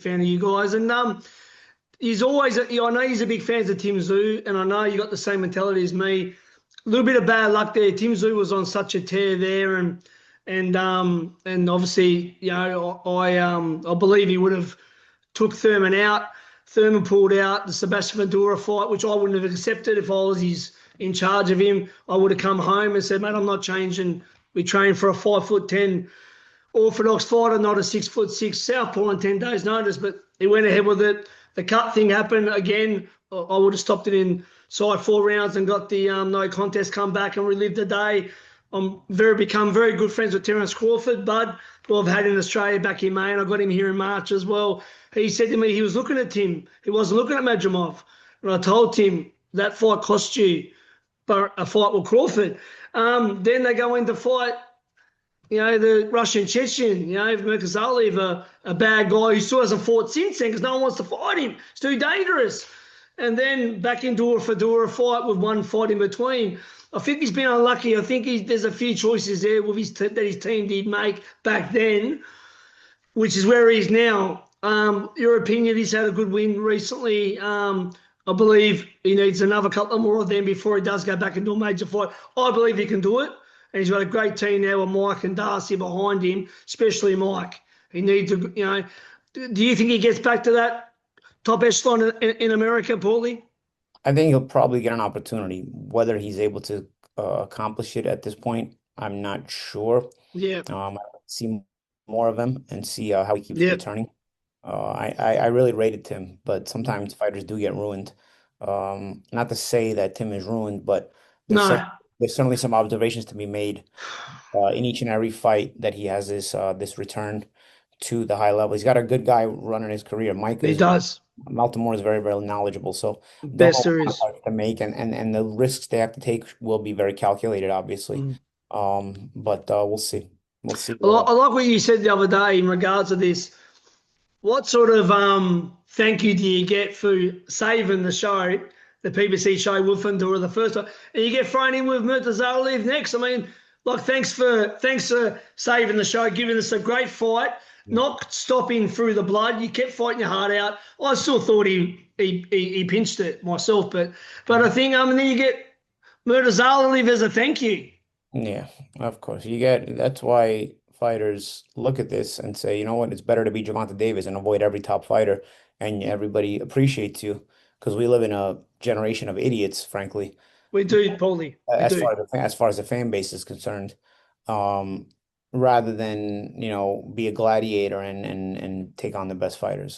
fan of you guys. And he's always, I know he's a big fan of Tim Tszyu, and I know you got the same mentality as me. A little bit of bad luck there. Tim Tszyu was on such a tear there, and obviously, I believe he would have took Thurman out. Thurman pulled out the Sebastian Fedora fight, which I wouldn't have accepted if I was in charge of him. I would have come home and said, mate, I'm not changing. We trained for a 5'10" orthodox fighter, not a 6'6" southpaw on 10 days' notice. But he went ahead with it. The cut thing happened again. I would have stopped it inside 4 rounds and got the no contest, come back and relived the day. Become very good friends with Terence Crawford, Bud, who I've had in Australia back in May, and I got him here in March as well. He said to me he was looking at Tim. He wasn't looking at Madrimov. And I told Tim that fight cost you a fight with Crawford. Then they go in to fight, the Russian Chechen, Murkazalev, a bad guy who still hasn't fought since then because no one wants to fight him. It's too dangerous. And then back into a Fedora fight with one fight in between. I think he's been unlucky. I think there's a few choices there with that his team did make back then, which is where he is now. Your opinion, he's had a good win recently. I believe he needs another couple more of them before he does go back into a major fight. I believe he can do it. And he's got a great team now with Mike and Darcy behind him, especially Mike. He needs to, do you think he gets back to that top echelon in America, Paulie? I think he'll probably get an opportunity. Whether he's able to accomplish it at this point, I'm not sure. Yeah. I see more of him and see how he keeps returning. I really rated Tim, but sometimes fighters do get ruined. Not to say that Tim is ruined, but there's certainly some observations to be made in each and every fight that he has this return to the high level. He's got a good guy running his career. He does. Baltimore is very, very knowledgeable. So best there is to make, and the risks they have to take will be very calculated, obviously. But we'll see. We'll see. I like what you said the other day in regards to this. What sort of thank you do you get for saving the show, the PBC show with Fedora the first time, and you get thrown in with Murtazalev next? I mean, thanks for saving the show, giving us a great fight, not stopping through the blood. You kept fighting your heart out. I still thought he pinched it myself, but I think then you get Murtazalev as a thank you. Yeah, of course. That's why fighters look at this and say, you know what, it's better to be Gervonta Davis and avoid every top fighter, and everybody appreciates you, because we live in a generation of idiots, frankly. We do, Paulie. As far as the fan base is concerned, rather than be a gladiator and take on the best fighters.